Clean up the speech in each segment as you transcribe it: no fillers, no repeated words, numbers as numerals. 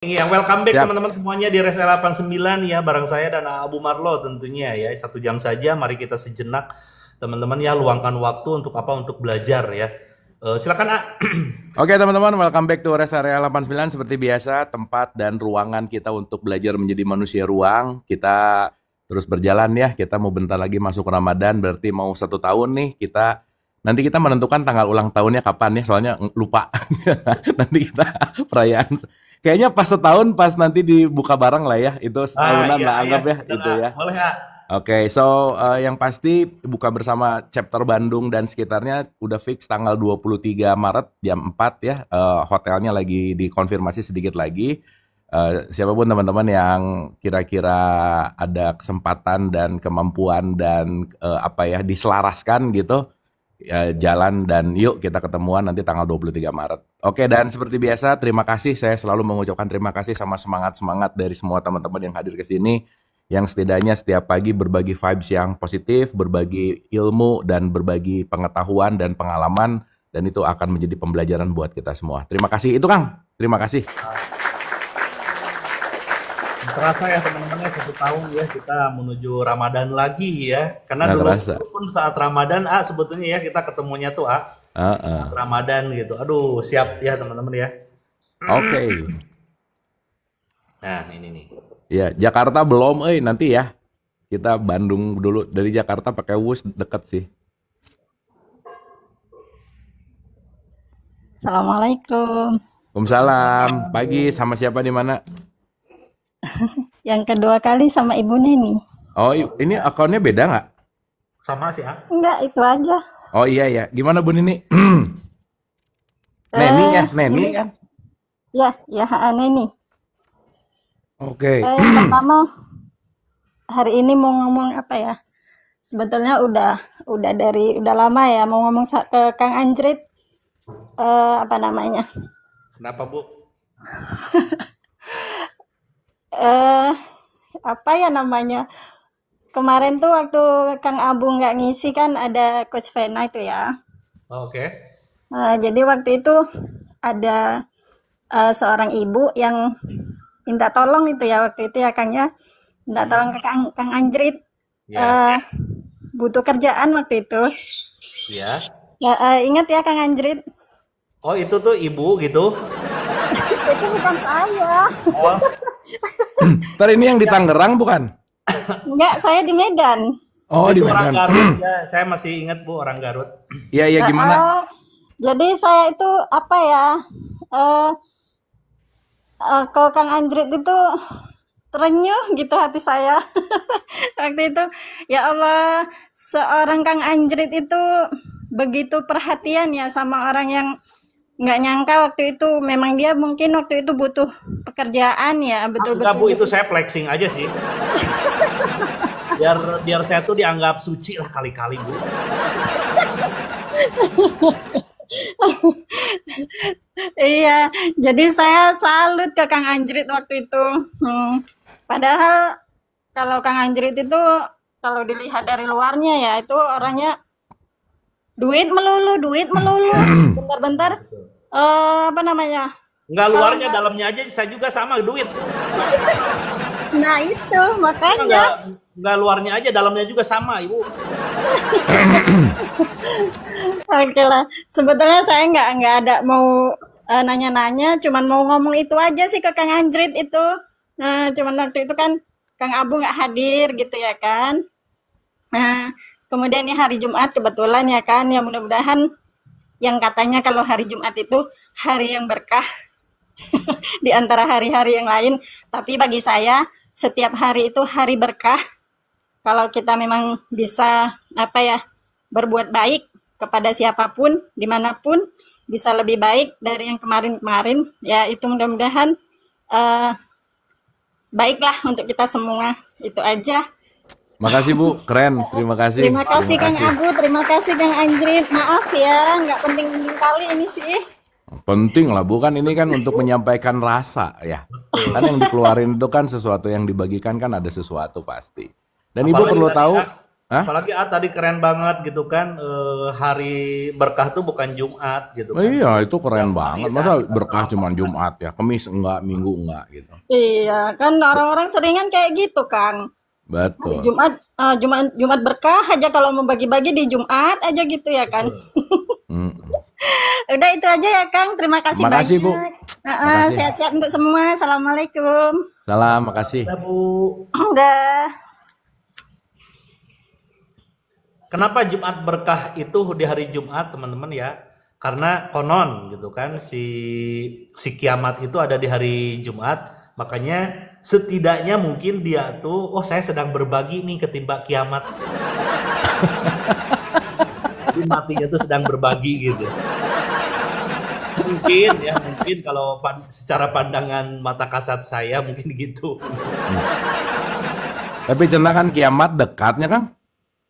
Ya, welcome back Siap. teman-teman semuanya di Res 89 ya, bareng saya dan Abu Marlo tentunya ya. 1 jam saja, mari kita sejenak teman-teman ya, luangkan waktu untuk apa? Untuk belajar ya. Silakan A. Oke teman-teman, welcome back to Rest Area 89. Seperti biasa, tempat dan ruangan kita untuk belajar menjadi manusia ruang. Kita terus berjalan ya, kita mau bentar lagi masuk Ramadan, berarti mau 1 tahun nih. Nanti kita menentukan tanggal ulang tahunnya kapan ya, soalnya lupa. Nanti kita perayaan. Kayaknya pas setahun, pas nanti dibuka bareng lah ya, itu setahunan Iya, lah iya, anggap ya, betul itu A. ya. Boleh A. Oke, yang pasti buka bersama chapter Bandung dan sekitarnya udah fix tanggal 23 Maret jam 4 ya. Hotelnya lagi dikonfirmasi sedikit lagi. Siapapun teman-teman yang kira-kira ada kesempatan dan kemampuan dan diselaraskan gitu, ya, jalan dan yuk kita ketemuan nanti tanggal 23 Maret. Oke, dan seperti biasa terima kasih, saya selalu mengucapkan terima kasih sama semangat-semangat dari semua teman-teman yang hadir ke sini, yang setidaknya setiap pagi berbagi vibes yang positif, berbagi ilmu dan berbagi pengetahuan dan pengalaman, dan itu akan menjadi pembelajaran buat kita semua. Terima kasih. Itu Kang, terima kasih. Terasa ya teman-teman ya, 1 tahun ya kita menuju Ramadan lagi ya. Karena Nggak dulu terasa. pun saat Ramadan A sebetulnya ya kita ketemunya tuh A. Saat Heeh. Ramadan gitu. Aduh, siap ya teman-teman ya. Oke. Nah, ini nih. Ya, Jakarta belum, nanti ya. Kita Bandung dulu, dari Jakarta pakai Wus deket sih. Assalamualaikum. Waalaikumsalam. Pagi sama siapa di mana? Yang kedua kali sama Ibu Neni. Oh, ini akunnya beda nggak? Sama sih A. Enggak, itu aja. Oh iya ya. Gimana Bu Nini? Neni ya, Neni Ini kan? ya Neni. Oke. Yang pertama hari ini mau ngomong apa ya? Sebetulnya udah lama ya mau ngomong ke Kang Anjrit, apa namanya? Kenapa Bu? Apa ya namanya? Kemarin tuh waktu Kang Abu nggak ngisi kan ada Coach Vena itu ya. Oke. Nah, jadi waktu itu ada seorang ibu yang minta tolong itu ya waktu itu ya Kang ya, minta tolong ke Kang Anjrit, Ya. butuh kerjaan waktu itu. Ya. Ya, ingat ya Kang Anjrit? Oh, itu tuh ibu gitu. Itu bukan saya. Oh, Ntar ini yang di Tangerang bukan? Enggak, saya di Medan. Oh, di itu orang Medan. Garut ya. Saya masih ingat Bu, orang Garut. Iya, iya, gimana? Jadi saya itu apa ya? Kalau Kang Anjrit itu terenyuh gitu hati saya. Waktu itu, ya Allah, seorang Kang Anjrit itu begitu perhatian ya sama orang yang nggak nyangka waktu itu. Memang dia mungkin waktu itu butuh pekerjaan ya, Enggak betul-betul Bu, itu butuh. saya flexing aja sih. Biar saya tuh dianggap suci lah kali-kali Bu. Iya, jadi saya salut ke Kang Anjrit waktu itu. Padahal kalau Kang Anjrit itu kalau dilihat dari luarnya ya itu orangnya duit melulu, bentar-bentar apa namanya? Enggak Kalau luarnya, nggak, dalamnya aja saya juga sama duit. nah itu Enggak makanya. enggak luarnya aja, dalamnya juga sama Ibu. Oke lah, sebetulnya saya nggak ada mau nanya-nanya, cuman mau ngomong itu aja sih ke Kang Anjrit itu. Nah, cuman waktu itu kan Kang Abu nggak hadir gitu ya kan. Nah, kemudian ini hari Jumat kebetulan ya kan, ya mudah-mudahan yang katanya kalau hari Jumat itu hari yang berkah di antara hari-hari yang lain. Tapi bagi saya setiap hari itu hari berkah kalau kita memang bisa apa ya berbuat baik kepada siapapun dimanapun bisa lebih baik dari yang kemarin-kemarin ya, itu mudah-mudahan eh, baiklah untuk kita semua, itu aja. Makasih Bu, keren. Terima kasih. Terima kasih Terima Kang kasih. Abu, terima kasih Kang Anjrit, maaf ya nggak penting-penting kali ini sih. Penting lah Bu, kan ini kan untuk menyampaikan rasa ya. Kan yang dikeluarin itu kan sesuatu yang dibagikan, kan ada sesuatu pasti. Dan Ibu Apalagi perlu tadi tahu, A. Hah? Apalagi tadi keren banget gitu kan, hari berkah tuh bukan Jumat gitu kan. Iya, itu keren Yang banget. warisan Masa kita berkah selamat. cuma Jumat ya, Kemis enggak, Minggu enggak gitu. Iya, kan orang-orang seringan kayak gitu, Kang. Hari Betul. Jumat, Jumat berkah aja kalau mau bagi-bagi di Jumat aja gitu ya kan. Betul. Mm. Udah itu aja ya Kang, terima kasih Makasih Bu. banyak. Makasih. Sehat-sehat untuk semua. Assalamualaikum. Salam, makasih. Ya, Bu. Udah. Kenapa Jumat berkah itu di hari Jumat, teman-teman ya? Karena konon gitu kan si kiamat itu ada di hari Jumat, makanya setidaknya mungkin dia tuh saya sedang berbagi nih ketimbang kiamat. Jadi matinya tuh sedang berbagi gitu. Mungkin kalau secara pandangan mata kasat saya mungkin gitu. Tapi cenah kan kiamat dekatnya Kang?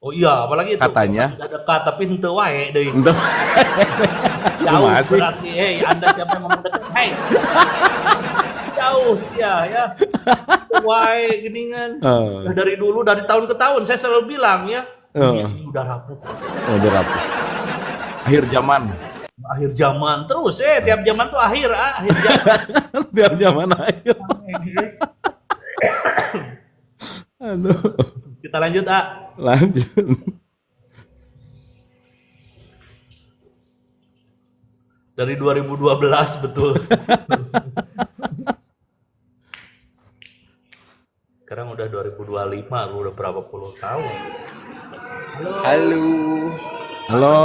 Oh iya, apalagi itu Katanya. sudah dekat tapi henteu wae deui. Untuk Jauh masih. berarti, Anda siapa yang ngomong dekat? Jauh sih ya. Wae gini kan. Ya, dari dulu, dari tahun ke tahun saya selalu bilang ya, ini udah rapuh. Udah rapuh. Akhir zaman. Akhir zaman terus, tiap zaman tuh akhir zaman. Tiap zaman akhir. Aduh. Kita lanjut, Lanjut. Dari 2012 betul. Sekarang udah 2025, udah berapa puluh tahun. Halo, Halo.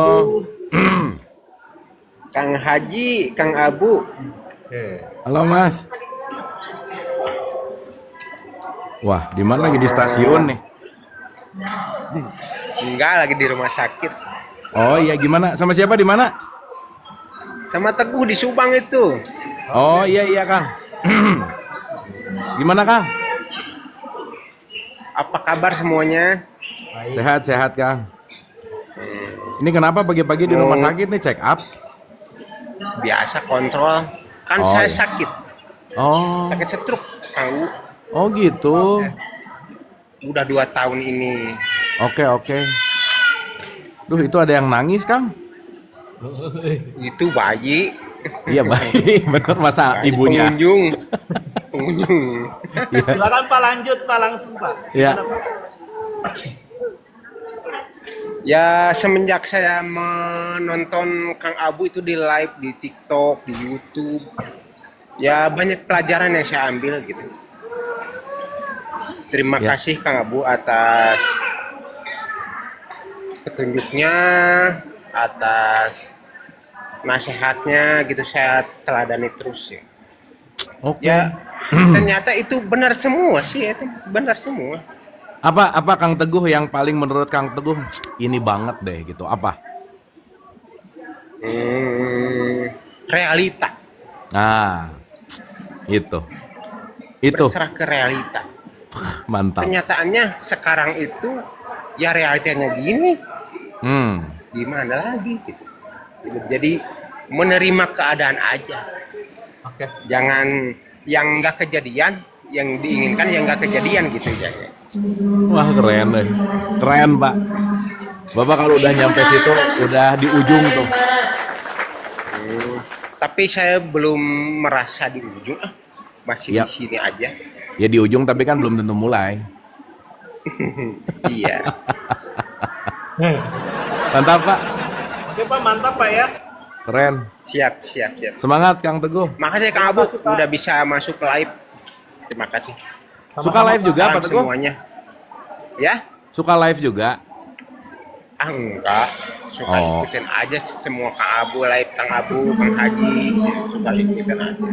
Kang Haji, Kang Abu. Halo Mas. Wah, di mana lagi di stasiun nih? Enggak, lagi di rumah sakit. Oh iya, gimana? Sama siapa di mana? Sama Teguh di Subang itu. Oh iya Kang. Gimana Kang? Apa kabar semuanya? Sehat Kang. Ini kenapa pagi-pagi di rumah sakit nih, check up? Biasa kontrol. Kan Oh, saya iya. sakit. Oh, Sakit stroke, Kang. oh gitu. Udah 2 tahun ini. Oke. Duh, itu ada yang nangis Kang? Itu bayi. Iya baik, bener masa Bayi ibunya. Pengunjung. Silakan Pak, lanjut Pak, langsung Pak. Iya. Gimana, Pak? Ya semenjak saya menonton Kang Abu itu di live di TikTok, di YouTube, ya banyak pelajaran yang saya ambil gitu. Terima Ya. kasih Kang Abu atas petunjuknya, atas nasihatnya gitu, saya teladani terus ya. Oke. Ya ternyata itu benar semua sih, itu benar semua. Apa Kang Teguh yang paling menurut Kang Teguh ini banget deh gitu? Apa? Realita. Nah, itu. Itu Berserah ke realita. mantap. Kenyataannya sekarang itu ya realitanya gini, Hmm. gimana lagi gitu. Jadi menerima keadaan aja. Oke. Jangan yang nggak kejadian, yang diinginkan yang nggak kejadian gitu ya. Wah keren deh. Keren Pak. Bapak kalau udah nyampe situ udah di ujung tuh. Tapi saya belum merasa di ujung, masih Yap. di sini aja. Ya di ujung tapi kan belum tentu mulai. Iya. Mantap Pak. Oke Pak, mantap Pak ya. Keren. Siap. Semangat Kang Teguh. Makasih Kang Abu Terima kasih, Pak. udah bisa masuk ke live. Terima kasih. Suka Sama-sama, live Pak. juga Salam Pak Teguh? semuanya. Ya? Suka live juga? Enggak, suka Oh. ikutin aja semua Kang Abu live, Kang Abu, Kang Haji, suka ikutin aja.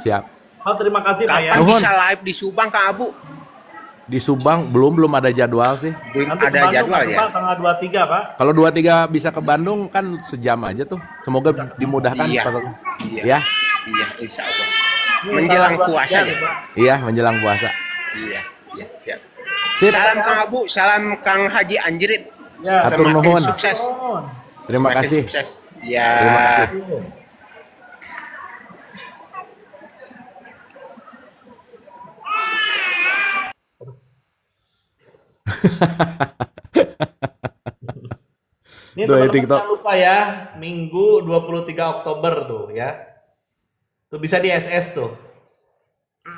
Siap. Pak, terima kasih Pak ya. Kapan Nuhun. bisa live di Subang Kang Abu? Di Subang belum ada jadwal sih. Belum Nanti ke ada Bandung, jadwal ya? Pak, tanggal 23 Pak. Kalau 23 bisa ke Bandung kan sejam aja tuh. Semoga dimudahkan Iya. Pak Teguh. Iya. Ya. Iya, insya Allah. Ini Menjelang tanggal 23 puasa nih, ya? Pak. Iya, menjelang puasa. Iya, siap. Sip. Salam Kang Abu, salam Kang Haji Anjrit. Ya, Hatur Semakin nuhun. sukses. Terima Semakin kasih. Sukses. Ya. Terima kasih. Ini Tuh ya teman-teman TikTok. jangan lupa ya, Minggu 23 Oktober tuh ya. Tuh bisa di SS tuh.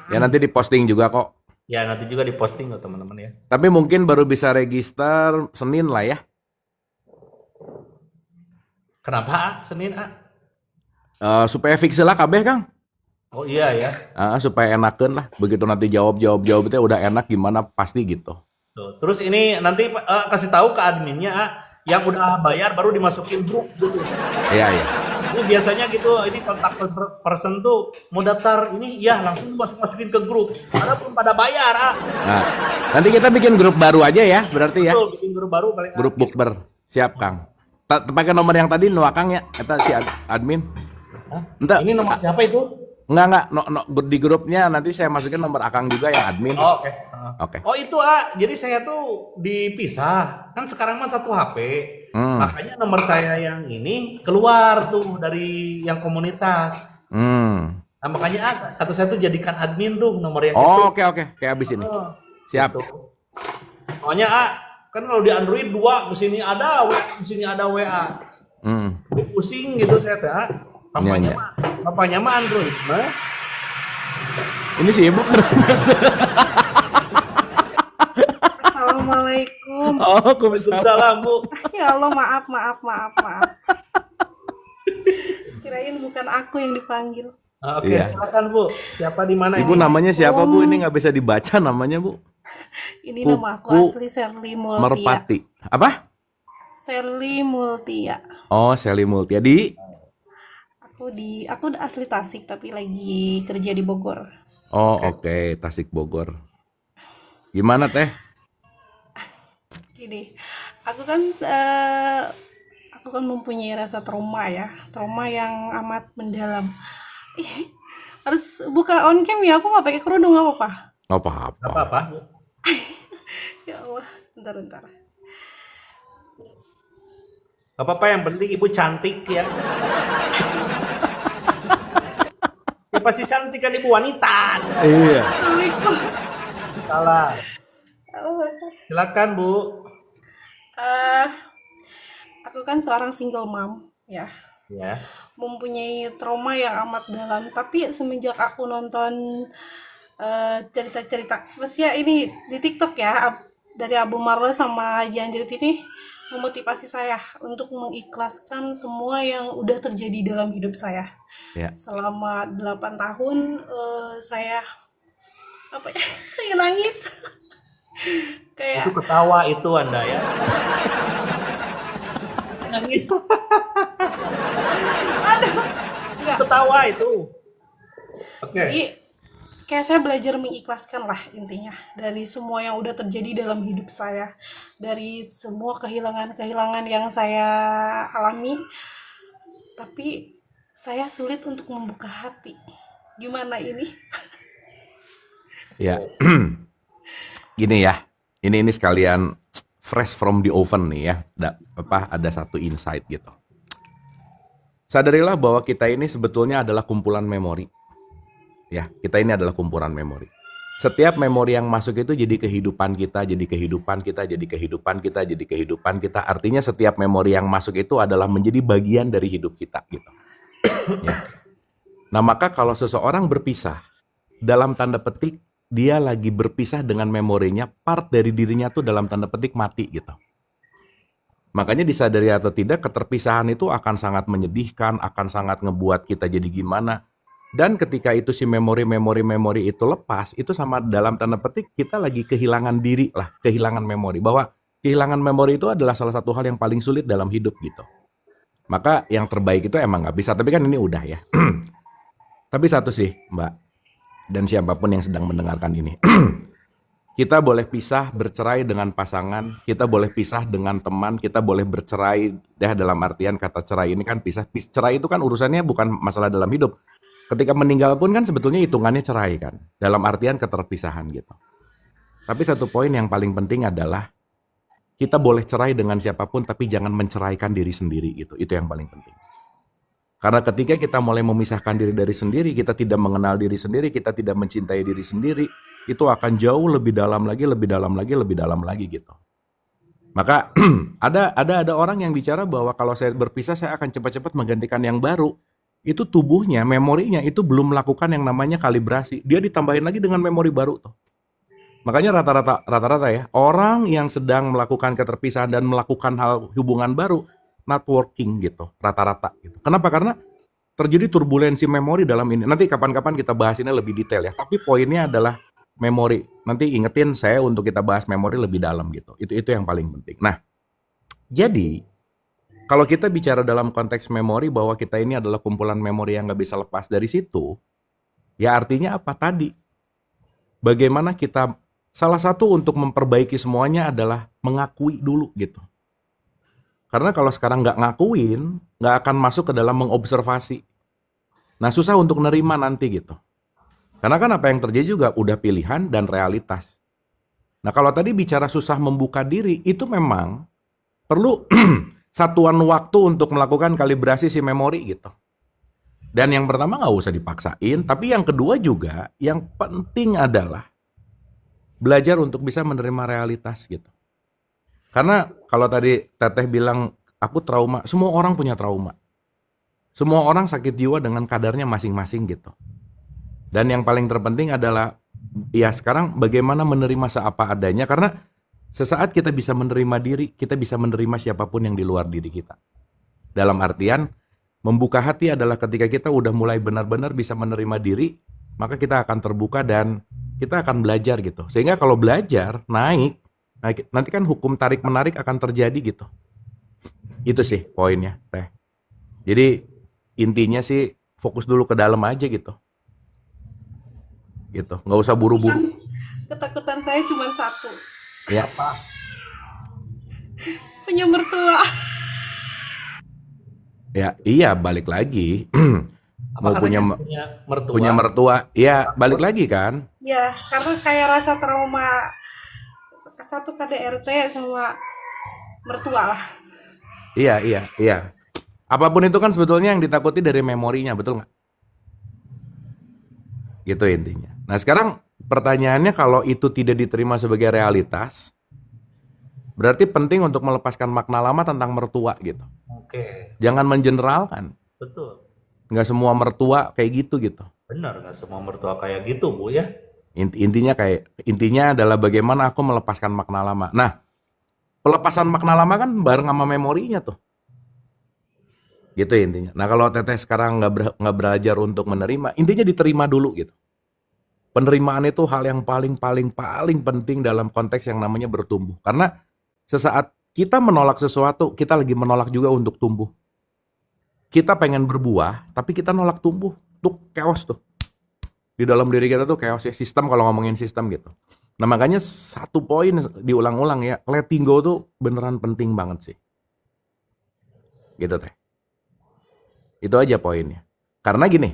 Ya nanti diposting juga kok. Ya nanti juga diposting tuh teman-teman ya. Tapi mungkin baru bisa register Senin lah ya. Kenapa Senin Supaya fix lah kabeh Kang. Oh iya ya. Supaya enakeun lah. Begitu nanti jawab itu udah enak gimana pasti gitu. Tuh. Terus ini nanti kasih tahu ke adminnya yang udah bayar baru dimasukin grup gitu. Iya iya. Ini biasanya gitu, ini kontak person tuh mau daftar ini ya langsung masukin ke grup. Padahal belum pada bayar Nah, nanti kita bikin grup baru aja ya, berarti ya. Betul, bikin grup baru paling Grup bukber. Siap Kang. Pakai nomor yang tadi nu Kang ya, eta si admin. Entah. Ini nomor siapa itu? Enggak, di grupnya nanti saya masukin nomor Akang juga yang admin. Oh, oke. Oke. Oh itu jadi saya tuh dipisah. Kan sekarang mah satu HP. Makanya nomor saya yang ini keluar tuh dari yang komunitas. Nah, makanya kata saya tuh jadikan admin tuh nomor yang itu. Oh, oke. Kayak abis ini. Siap. Gitu. Soalnya kan kalau di Android 2 kesini ada WA, kesini ada WA. Pusing gitu saya teh. Papanya mah Android mah. Ini sibuk terus. Assalamualaikum. Oh, Waalaikumsalam, Bu. Ya Allah, maaf. Kirain bukan aku yang dipanggil. Oke, Iya. silakan Bu. Siapa di mana Ibu ini? namanya siapa Bu? Ini nggak bisa dibaca namanya Bu. Ini nama aku asli Serly Multia. Merpati. Apa? Serly Multia. Oh, Sally Multia di. Aku asli Tasik tapi lagi kerja di Bogor. Oh, oke. Tasik Bogor. Gimana Teh? Gini, aku kan mempunyai rasa trauma yang amat mendalam. Harus buka on cam ya, aku nggak pakai kerudung nggak apa-apa. Nggak apa-apa. Apa-apa, Bu? Ya Allah, bentar. Gak apa-apa, yang penting Ibu cantik ya. Ya pasti cantik kan Ibu, wanita. Iya. Assalamualaikum. Salah. Oh, Silakan Bu. aku kan seorang single mom ya, Ya. mempunyai trauma yang amat dalam. Tapi semenjak aku nonton cerita-cerita, maksudnya ini di TikTok ya, dari Abu Marlo sama Janjrit ini memotivasi saya untuk mengikhlaskan semua yang udah terjadi dalam hidup saya. Ya. Selama 8 tahun saya saya nangis. Kayak Itu ketawa itu Anda ya. Nangis. enggak. Ketawa itu. Oke. Jadi kayak saya belajar mengikhlaskan lah intinya dari semua yang udah terjadi dalam hidup saya, dari semua kehilangan yang saya alami. Tapi saya sulit untuk membuka hati. Gimana ini? Ya. Gini ya. Ini sekalian fresh from the oven nih ya. Ada satu insight gitu. Sadarilah bahwa kita ini sebetulnya adalah kumpulan memori. Ya, kita ini adalah kumpulan memori. Setiap memori yang masuk itu jadi kehidupan kita, jadi kehidupan kita, jadi kehidupan kita, jadi kehidupan kita. Artinya setiap memori yang masuk itu adalah menjadi bagian dari hidup kita gitu. Ya. Nah, maka kalau seseorang berpisah, dalam tanda petik dia lagi berpisah dengan memorinya, part dari dirinya tuh dalam tanda petik mati gitu. Makanya disadari atau tidak, keterpisahan itu akan sangat menyedihkan, akan sangat ngebuat kita jadi gimana. Dan ketika itu si memori itu lepas, itu sama dalam tanda petik kita lagi kehilangan diri lah, kehilangan memori. Bahwa kehilangan memori itu adalah salah satu hal yang paling sulit dalam hidup gitu. Maka yang terbaik itu emang nggak bisa, tapi kan ini udah ya. Tapi satu sih Mbak, dan siapapun yang sedang mendengarkan ini. Kita boleh pisah, bercerai dengan pasangan, kita boleh pisah dengan teman, kita boleh bercerai, dalam artian kata cerai ini kan pisah. Cerai itu kan urusannya bukan masalah dalam hidup. Ketika meninggal pun kan sebetulnya hitungannya cerai kan, dalam artian keterpisahan gitu. Tapi satu poin yang paling penting adalah, kita boleh cerai dengan siapapun, tapi jangan menceraikan diri sendiri gitu. Itu yang paling penting. Karena ketika kita mulai memisahkan diri dari sendiri, kita tidak mengenal diri sendiri, kita tidak mencintai diri sendiri, itu akan jauh lebih dalam lagi gitu. Maka ada orang yang bicara bahwa kalau saya berpisah saya akan cepat-cepat menggantikan yang baru. Itu tubuhnya, memorinya itu belum melakukan yang namanya kalibrasi. Dia ditambahin lagi dengan memori baru tuh. Makanya rata-rata ya, orang yang sedang melakukan keterpisahan dan melakukan hal hubungan baru, not working gitu, rata-rata gitu. Kenapa? Karena terjadi turbulensi memori dalam ini. Nanti kapan-kapan kita bahas ini lebih detail ya. Tapi poinnya adalah memori. Nanti ingetin saya untuk kita bahas memori lebih dalam gitu. Itu yang paling penting. Nah, jadi kalau kita bicara dalam konteks memori bahwa kita ini adalah kumpulan memori yang nggak bisa lepas dari situ, ya artinya apa tadi? Bagaimana kita, salah satu untuk memperbaiki semuanya adalah mengakui dulu gitu. Karena kalau sekarang nggak ngakuin, nggak akan masuk ke dalam mengobservasi. Nah, susah untuk nerima nanti gitu. Karena kan apa yang terjadi juga udah pilihan dan realitas. Nah, kalau tadi bicara susah membuka diri, itu memang perlu satuan waktu untuk melakukan kalibrasi si memori gitu. Dan yang pertama nggak usah dipaksain, tapi yang kedua juga yang penting adalah belajar untuk bisa menerima realitas gitu. Karena kalau tadi Teteh bilang aku trauma, semua orang punya trauma. Semua orang sakit jiwa dengan kadarnya masing-masing gitu. Dan yang paling terpenting adalah ya sekarang bagaimana menerima seapa adanya, karena sesaat kita bisa menerima diri, kita bisa menerima siapapun yang di luar diri kita. Dalam artian, membuka hati adalah ketika kita udah mulai benar-benar bisa menerima diri, maka kita akan terbuka dan kita akan belajar gitu. Sehingga kalau belajar, naik, nanti kan hukum tarik-menarik akan terjadi gitu. Itu sih poinnya, Teh. Jadi, intinya sih fokus dulu ke dalam aja gitu. Gitu, nggak usah buru-buru. Ketakutan saya cuma satu. Ya. Punya mertua. Ya, iya balik lagi. Mau Apa punya katanya mertua? punya mertua, ya balik lagi kan. Ya, karena kayak rasa trauma satu KDRT sama mertua lah. Iya. Apapun itu kan sebetulnya yang ditakuti dari memorinya, betul nggak? Gitu intinya. Nah sekarang pertanyaannya, kalau itu tidak diterima sebagai realitas, berarti penting untuk melepaskan makna lama tentang mertua gitu. Oke, Jangan mengeneralkan. betul. Nggak semua mertua kayak gitu. Benar, nggak semua mertua kayak gitu, Bu ya. Intinya adalah bagaimana aku melepaskan makna lama. Nah, pelepasan makna lama kan bareng sama memorinya tuh. Gitu intinya. Nah kalau Teteh sekarang nggak belajar untuk menerima, intinya diterima dulu gitu. Penerimaan itu hal yang paling penting dalam konteks yang namanya bertumbuh. Karena sesaat kita menolak sesuatu, kita lagi menolak juga untuk tumbuh. Kita pengen berbuah, tapi kita nolak tumbuh. Tuh chaos tuh. Di dalam diri kita tuh chaos ya, sistem kalau ngomongin sistem gitu. Nah makanya satu poin diulang-ulang ya, letting go tuh beneran penting banget sih. Gitu Teh. Itu aja poinnya. Karena gini,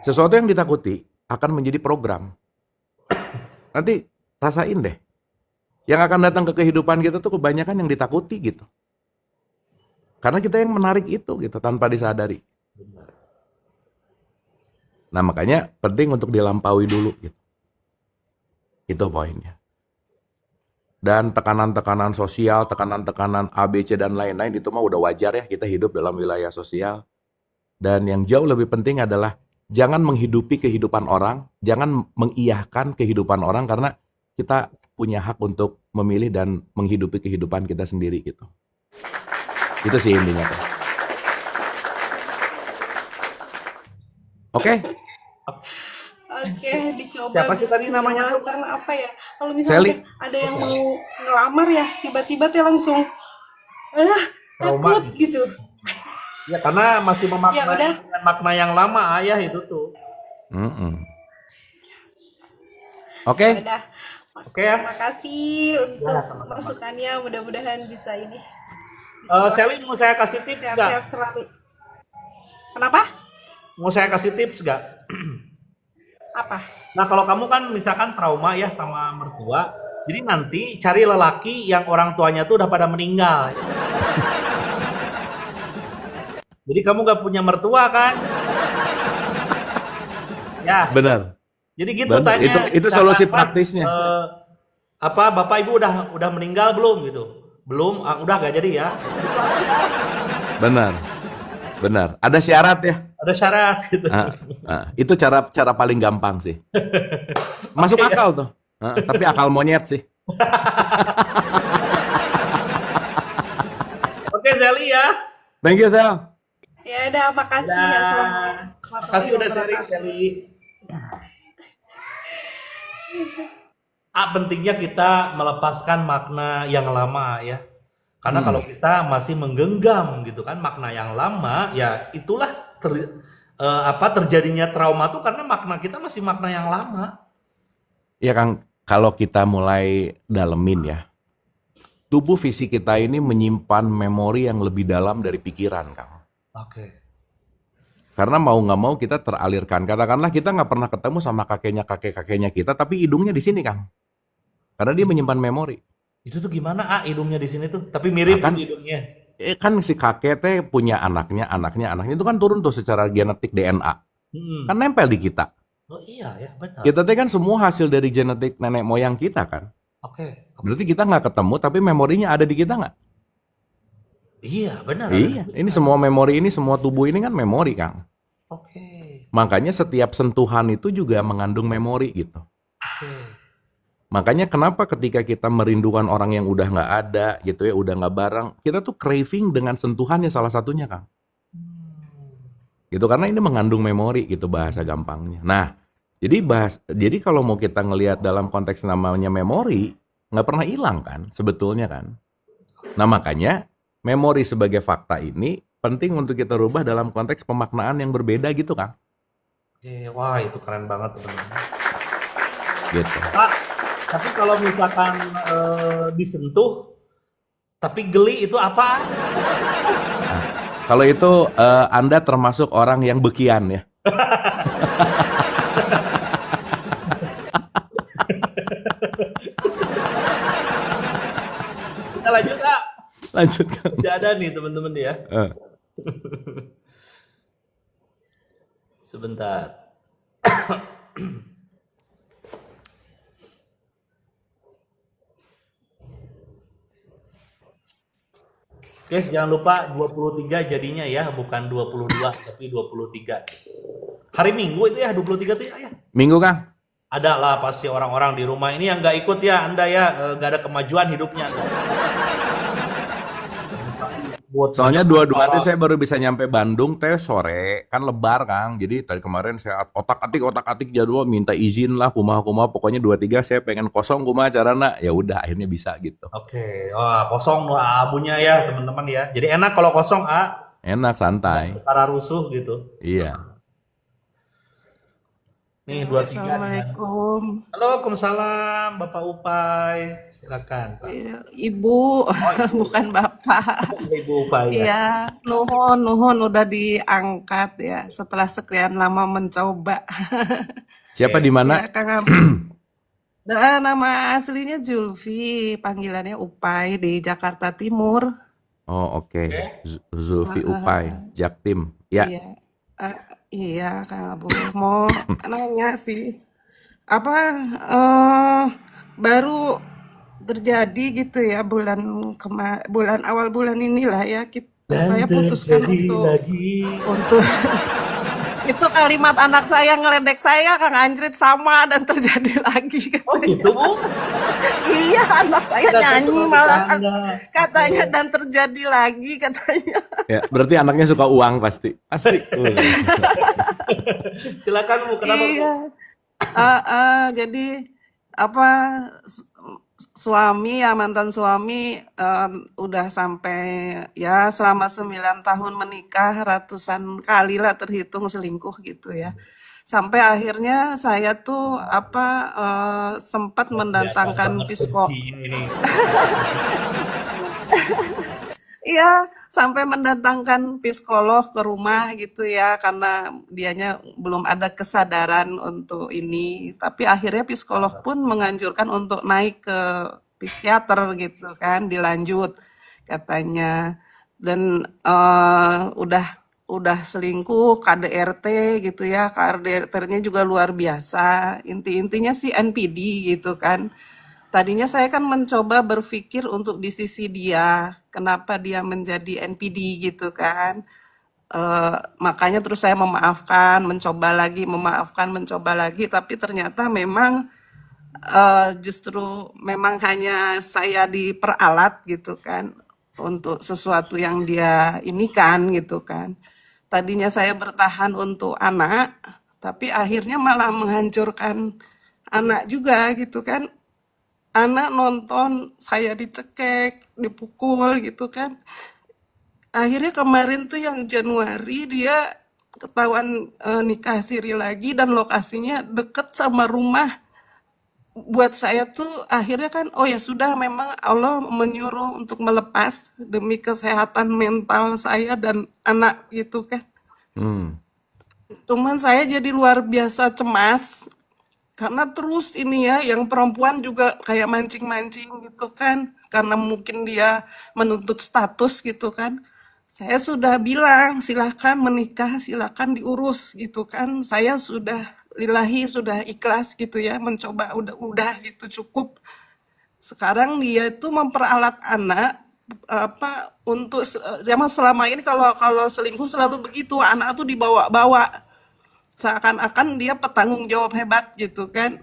sesuatu yang ditakuti akan menjadi program. Nanti rasain deh. Yang akan datang ke kehidupan kita tuh kebanyakan yang ditakuti gitu. Karena kita yang menarik itu gitu tanpa disadari. Nah makanya penting untuk dilampaui dulu gitu. Itu poinnya. Dan tekanan-tekanan sosial, tekanan-tekanan ABC dan lain-lain itu mah udah wajar ya, kita hidup dalam wilayah sosial. Dan yang jauh lebih penting adalah jangan menghidupi kehidupan orang, jangan mengiyahkan kehidupan orang, karena kita punya hak untuk memilih dan menghidupi kehidupan kita sendiri gitu. Itu sih intinya. Oke. Oke, dicoba. Siapa sih tadi namanya? Karena apa ya? Kalau Sally. misalnya ada yang mau ngelamar ya, tiba-tiba tuh langsung takut gitu. Ya karena masih Ya memaknai udah. dengan makna yang lama ayah itu tuh. Oke. Ya udah. Oke ya. Terima kasih untuk Ya, sama-sama. masukannya. Mudah-mudahan bisa ini. Sally mau saya kasih tips nggak? Sehat-sehat selalu. Kenapa? Mau saya kasih tips nggak? Apa? Nah kalau kamu kan misalkan trauma ya sama mertua, jadi nanti cari lelaki yang orang tuanya tuh udah pada meninggal. Jadi kamu gak punya mertua kan? Ya. Benar. Jadi gitu Benar. tanya. Itu solusi praktisnya. Apa Bapak Ibu udah meninggal belum gitu? Belum, udah gak jadi ya. Benar. Benar. Ada syarat ya. Ada syarat gitu. Itu cara paling gampang sih. Masuk Oke, ya. akal tuh. Tapi akal monyet sih. Oke, Zeli ya. Thank you, Sel. Ya udah, makasih ya. Dah. Assalamualaikum Makasih udah sharing, wabarakatuh. Zeli. Pentingnya kita melepaskan makna yang lama ya. Karena kalau kita masih menggenggam gitu kan makna yang lama, ya itulah terjadinya trauma tuh karena makna kita masih makna yang lama. Ya Kang, kalau kita mulai dalemin ya, tubuh fisik kita ini menyimpan memori yang lebih dalam dari pikiran, Kang. Oke. Karena mau nggak mau kita teralirkan. Katakanlah kita nggak pernah ketemu sama kakeknya kita, tapi hidungnya di sini, Kang. Karena dia menyimpan memori. Itu tuh gimana hidungnya di sini tuh? Tapi mirip Kan, gitu hidungnya. kan si kakek teh punya anaknya itu kan turun tuh secara genetik DNA. Kan nempel di kita. Oh iya ya, benar. Kita teh kan semua hasil dari genetik nenek moyang kita kan. Oke. Berarti kita nggak ketemu, tapi memorinya ada di kita nggak? Iya, benar. Iya, ini semua memori ini, semua tubuh ini kan memori, Kang. Oke. Makanya setiap sentuhan itu juga mengandung memori gitu. Oke. Makanya kenapa ketika kita merindukan orang yang udah nggak ada gitu ya, udah nggak bareng, kita tuh craving dengan sentuhannya salah satunya, Kang. Gitu, karena ini mengandung memori gitu bahasa gampangnya. Nah, jadi kalau mau kita ngelihat dalam konteks namanya memori, nggak pernah hilang kan sebetulnya kan. Nah, makanya memori sebagai fakta ini penting untuk kita rubah dalam konteks pemaknaan yang berbeda gitu, Kang. Wah, itu keren banget teman-teman. Gitu. Pak, tapi kalau misalkan disentuh, tapi geli itu apa? Kalau itu Anda termasuk orang yang bekian ya. Kita lanjut Kak. Lanjut, Kang. Tidak ada nih teman-teman ya. Sebentar. Guys, jangan lupa 23 jadinya ya, bukan 22 tapi 23. Hari Minggu itu ya 23 itu ya. Minggu, Kang. Ada lah pasti orang-orang di rumah ini yang nggak ikut ya, Anda ya nggak ada kemajuan hidupnya. Soalnya dua-dua teh saya baru bisa nyampe Bandung teh sore, kan lebar, Kang. Jadi tadi kemarin saya otak-atik jadwal, minta izin lah kumaha-kumaha, pokoknya 23 saya pengen kosong kumaha carana. Ya udah akhirnya bisa gitu. Oke, wah kosong lah abunya ya teman-teman ya. Jadi enak kalau kosong Enak, santai. perkara rusuh gitu. Iya. Nih 23 nih. Assalamualaikum. Halo, Waalaikumsalam Bapak Upai. Silakan. Pak. Ibu, bukan Bapak. Ibu Upai ya. Iya, nuhun udah diangkat ya setelah sekian lama mencoba. Siapa di mana? Ya, Kang Abu. Nah, nama aslinya Julfi, panggilannya Upai di Jakarta Timur. Oh, oke. Zulfi Upai, Jaktim. Ya. Iya, iya Kang Abu. Mau nanya sih, apa baru terjadi gitu ya bulan awal bulan inilah ya saya putuskan untuk itu kalimat anak saya ngeledek saya Kang Anjrit sama dan terjadi lagi Oh katanya. gitu Bu? Iya, anak saya Udah nyanyi ketemu malah tetangga. katanya dan terjadi lagi katanya. Ya, berarti anaknya suka uang pasti. Asik. Silakan Bu, kenapa Bu? Iya. Jadi apa suami ya mantan suami udah sampai ya selama 9 tahun menikah ratusan kali lah terhitung selingkuh gitu ya. Sampai akhirnya saya tuh sempat mendatangkan psikolog. Iya, sampai mendatangkan psikolog ke rumah gitu ya, karena dianya belum ada kesadaran untuk ini. Tapi akhirnya psikolog pun menganjurkan untuk naik ke psikiater gitu kan, dilanjut katanya. Dan udah selingkuh, KDRT gitu ya, KDRT-nya juga luar biasa. Intinya sih NPD gitu kan. Tadinya saya kan mencoba berpikir untuk di sisi dia, kenapa dia menjadi NPD gitu kan. Makanya terus saya memaafkan, mencoba lagi, tapi ternyata memang justru memang hanya saya diperalat gitu kan untuk sesuatu yang dia ini kan gitu kan. Tadinya saya bertahan untuk anak, tapi akhirnya malah menghancurkan anak juga gitu kan. Anak nonton saya dicekek, dipukul gitu kan. Akhirnya kemarin tuh yang Januari dia ketahuan nikah siri lagi dan lokasinya deket sama rumah. Buat saya tuh akhirnya kan, oh ya sudah, memang Allah menyuruh untuk melepas demi kesehatan mental saya dan anak gitu kan. Hmm. Cuman saya jadi luar biasa cemas karena terus ini ya, yang perempuan juga kayak mancing-mancing gitu kan, karena mungkin dia menuntut status gitu kan. Saya sudah bilang silahkan menikah, silahkan diurus gitu kan. Saya sudah lillahi, sudah ikhlas gitu ya, mencoba udah gitu cukup. Sekarang dia itu memperalat anak apa untuk zaman selama ini, kalau kalau selingkuh selalu begitu, anak tuh dibawa-bawa seakan-akan dia petanggung jawab hebat gitu kan.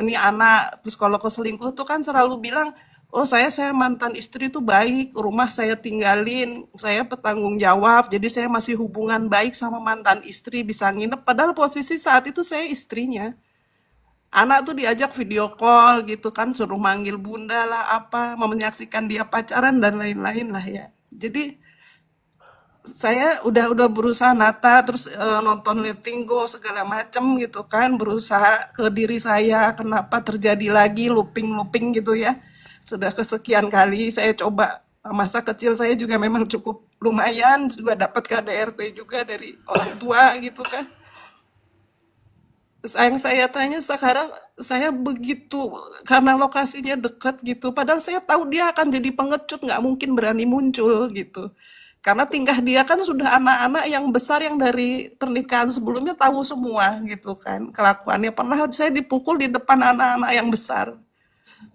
Ini anak, terus kalau ke selingkuh tuh kan selalu bilang, oh saya mantan istri tuh baik, rumah saya tinggalin, saya petanggung jawab, jadi saya masih hubungan baik sama mantan istri, bisa nginep, padahal posisi saat itu saya istrinya. Anak tuh diajak video call gitu kan, suruh manggil bunda lah apa, mau menyaksikan dia pacaran dan lain-lain lah ya. Jadi saya udah berusaha nata, terus nonton Letting Go segala macem gitu kan, berusaha ke diri saya, kenapa terjadi lagi looping gitu ya. Sudah kesekian kali saya coba. Masa kecil saya juga memang cukup lumayan, juga dapat KDRT juga dari orang tua gitu kan. Yang saya tanya sekarang, saya begitu, karena lokasinya dekat gitu, padahal saya tahu dia akan jadi pengecut, nggak mungkin berani muncul gitu. Karena tingkah dia kan sudah anak-anak yang besar yang dari pernikahan sebelumnya tahu semua gitu kan. Kelakuannya pernah saya dipukul di depan anak-anak yang besar.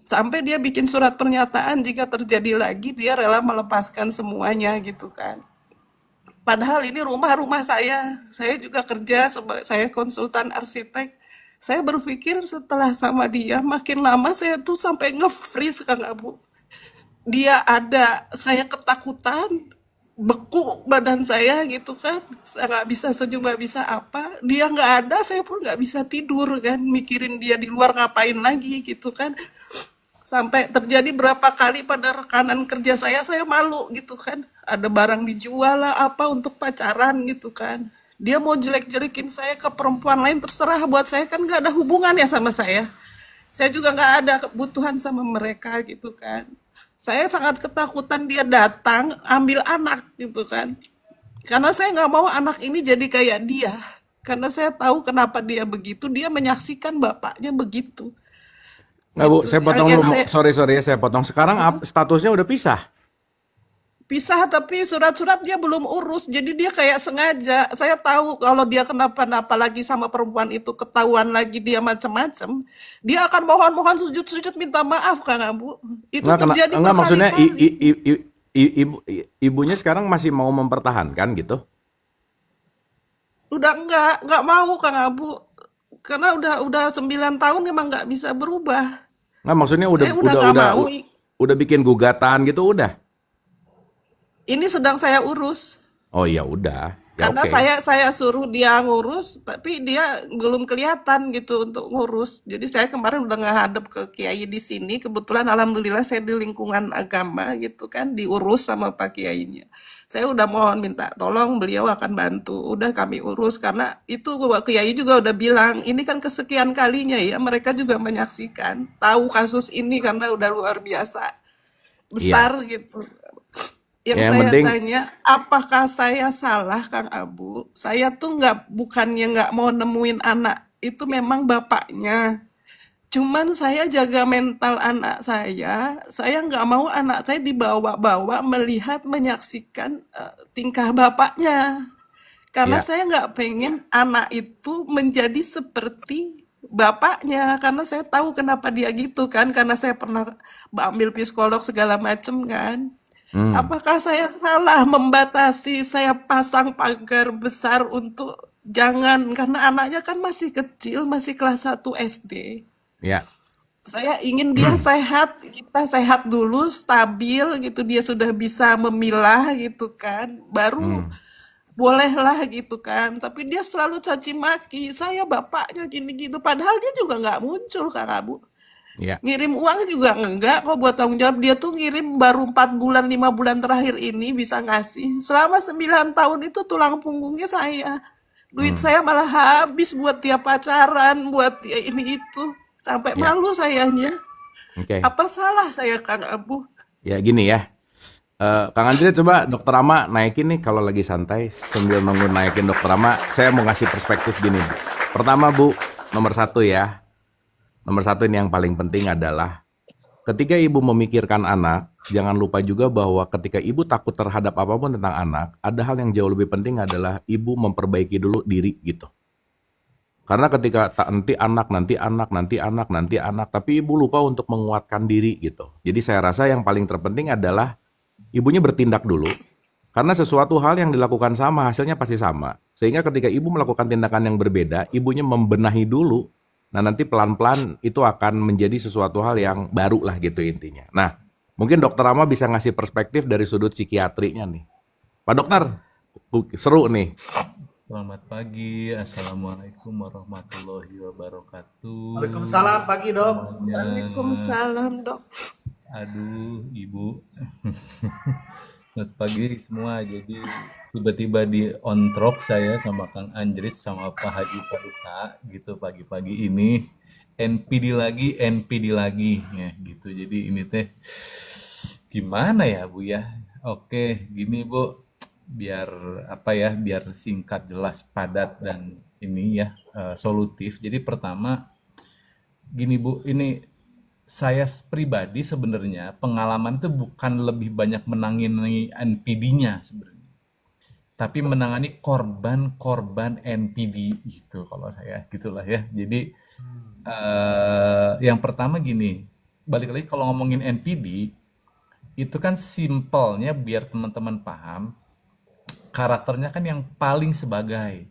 Sampai dia bikin surat pernyataan jika terjadi lagi dia rela melepaskan semuanya gitu kan. Padahal ini rumah saya juga kerja, saya konsultan arsitek. Saya berpikir setelah sama dia, makin lama saya tuh sampai nge-freeze Kang Abu. Dia ada, saya ketakutan, beku badan saya gitu kan, saya nggak bisa senyum, nggak bisa apa. Dia nggak ada, saya pun nggak bisa tidur kan, mikirin dia di luar ngapain lagi gitu kan. Sampai terjadi berapa kali pada rekanan kerja saya malu gitu kan. Ada barang dijual lah apa untuk pacaran gitu kan. Dia mau jelek-jelekin saya ke perempuan lain, terserah, buat saya kan nggak ada hubungannya sama saya. Saya juga nggak ada kebutuhan sama mereka gitu kan. Saya sangat ketakutan dia datang ambil anak gitu kan. Karena saya nggak mau anak ini jadi kayak dia. Karena saya tahu kenapa dia begitu, dia menyaksikan bapaknya begitu. Nggak Bu, Gitu. saya potong Yang dulu. saya Sorry ya, saya potong. Sekarang statusnya udah pisah. pisah, tapi surat-surat dia belum urus, jadi dia kayak sengaja. Saya tahu kalau dia kenapa-napa lagi sama perempuan itu, ketahuan lagi dia macam-macam, dia akan mohon-mohon sujud-sujud minta maaf Kang Abu. Itu terjadi Enggak, maksudnya berkali-kali. ibunya sekarang masih mau mempertahankan gitu. Udah nggak mau Kang Abu, karena udah 9 tahun memang nggak bisa berubah. Nggak, maksudnya Saya udah nggak mau. udah bikin gugatan gitu udah. Ini sedang saya urus. Oh iya udah. Ya, Karena oke. saya suruh dia ngurus, tapi dia belum kelihatan gitu untuk ngurus. Jadi saya kemarin udah ngadep ke kiai di sini. Kebetulan alhamdulillah saya di lingkungan agama gitu kan, diurus sama Pak Kiainya. Saya udah mohon minta tolong, beliau akan bantu. Udah kami urus, karena itu Kiai juga udah bilang, ini kan kesekian kalinya ya, mereka juga menyaksikan, tahu kasus ini karena udah luar biasa Iya. besar gitu. Yang Ya, yang saya penting tanya, apakah saya salah Kang Abu? Saya tuh bukannya nggak mau nemuin anak, itu memang bapaknya. Cuman saya jaga mental anak saya nggak mau anak saya dibawa-bawa melihat, menyaksikan tingkah bapaknya. Karena ya saya nggak pengen anak itu menjadi seperti bapaknya, karena saya tahu kenapa dia gitu kan, karena saya pernah ambil psikolog segala macem kan. Hmm. Apakah saya salah membatasi, saya pasang pagar besar untuk jangan, karena anaknya kan masih kecil, masih kelas 1 SD. Ya. Saya ingin dia sehat, kita sehat dulu, stabil gitu, dia sudah bisa memilah gitu kan, baru Hmm. bolehlah gitu kan. Tapi dia selalu caci maki, saya bapaknya gini gitu, padahal dia juga nggak muncul Kang Abu. Ya. Ngirim uang juga enggak kok buat tanggung jawab. Dia tuh ngirim baru 4 bulan, 5 bulan terakhir ini bisa ngasih. Selama 9 tahun itu tulang punggungnya saya. Duit Hmm. saya malah habis buat dia pacaran, buat dia ini itu. Sampai Ya. malu sayanya. Oke. Apa salah saya Kang Abu? Ya gini ya. Kang Andre coba Dokter Rama naikin nih kalau lagi santai sambil nunggu naikin Dokter Rama. Saya mau ngasih perspektif gini, Bu. Pertama, Bu, nomor satu ya. Nomor satu ini yang paling penting adalah ketika ibu memikirkan anak, jangan lupa juga bahwa ketika ibu takut terhadap apapun tentang anak, ada hal yang jauh lebih penting adalah ibu memperbaiki dulu diri gitu. Karena ketika nanti anak, tapi ibu lupa untuk menguatkan diri gitu. Jadi saya rasa yang paling terpenting adalah ibunya bertindak dulu. Karena sesuatu hal yang dilakukan sama, hasilnya pasti sama. Sehingga ketika ibu melakukan tindakan yang berbeda, ibunya membenahi dulu. Nah nanti pelan-pelan itu akan menjadi sesuatu hal yang baru lah gitu intinya. Nah mungkin Dokter Rama bisa ngasih perspektif dari sudut psikiatrinya nih. Pak Dokter, seru nih. Selamat pagi, Assalamualaikum warahmatullahi wabarakatuh. Waalaikumsalam pagi dok. Semuanya. Waalaikumsalam dok. Aduh, Ibu. Selamat pagi semua. Jadi tiba-tiba di on track saya sama Kang Anjrit sama Pak Haji Paduka gitu pagi-pagi ini. NPD lagi ya gitu. Jadi ini teh gimana ya Bu ya? Oke, gini Bu. Biar apa ya, biar singkat, jelas, padat dan ini ya solutif. Jadi pertama gini Bu, ini saya pribadi sebenarnya pengalaman itu bukan lebih banyak menangani NPD-nya sebenarnya, tapi menangani korban-korban NPD gitu kalau saya gitulah ya. Jadi yang pertama gini, balik lagi kalau ngomongin NPD itu kan simpelnya biar teman-teman paham. Karakternya kan yang paling sebagai,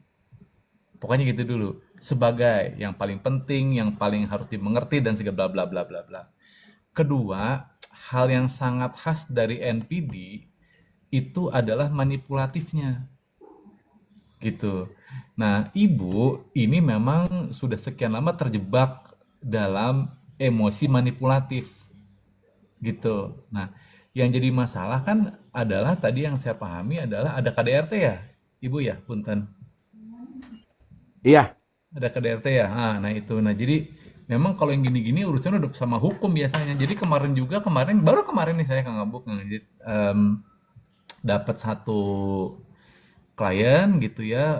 pokoknya gitu dulu, sebagai yang paling penting, yang paling harus dimengerti dan segala bla bla bla bla bla. Kedua, hal yang sangat khas dari NPD itu adalah manipulatifnya, gitu. Nah, ibu ini memang sudah sekian lama terjebak dalam emosi manipulatif, gitu. Nah, yang jadi masalah kan adalah tadi yang saya pahami adalah ada KDRT ya, Ibu ya, punten. Iya. Ada KDRT ya. Nah itu. Nah jadi memang kalau yang gini-gini urusannya udah sama hukum biasanya. Jadi baru kemarin nih saya Kang Abuk dapat satu klien gitu ya,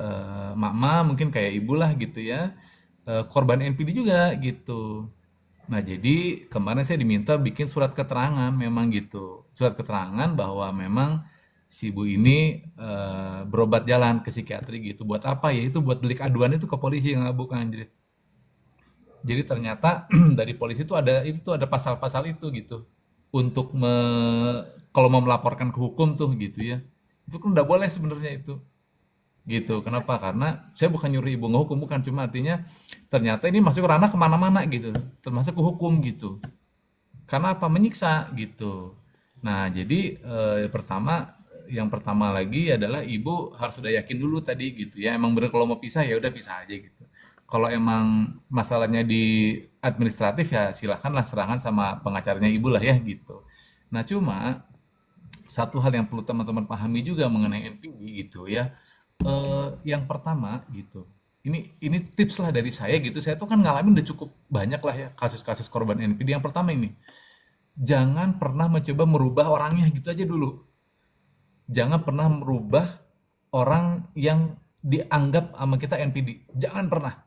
mama mungkin kayak ibu lah gitu ya, korban NPD juga gitu. Nah jadi kemarin saya diminta bikin surat keterangan memang gitu, surat keterangan bahwa memang si ibu ini berobat jalan ke psikiatri gitu. Buat apa ya? Itu buat delik aduan itu ke polisi yang bukan anjir. Jadi ternyata dari polisi itu ada pasal-pasal itu gitu untuk kalau mau melaporkan ke hukum tuh gitu ya. Itu kan udah boleh sebenarnya itu. Gitu. Kenapa? Karena saya bukan nyuruh ibu ngehukum, bukan, cuma artinya ternyata ini masuk ranah kemana-mana gitu, termasuk ke hukum gitu. Karena apa? Menyiksa gitu. Nah jadi yang pertama lagi adalah ibu harus sudah yakin dulu tadi gitu ya. Emang bener kalau mau pisah ya udah pisah aja gitu. Kalau emang masalahnya di administratif ya silahkanlah serangan sama pengacaranya ibu lah ya gitu. Nah cuma satu hal yang perlu teman-teman pahami juga mengenai NPD gitu ya. Yang pertama gitu. Ini tips lah dari saya gitu. Saya tuh kan ngalamin udah cukup banyak lah ya kasus-kasus korban NPD. Yang pertama ini, jangan pernah mencoba merubah orangnya gitu aja dulu. Jangan pernah merubah orang yang dianggap sama kita NPD. Jangan pernah.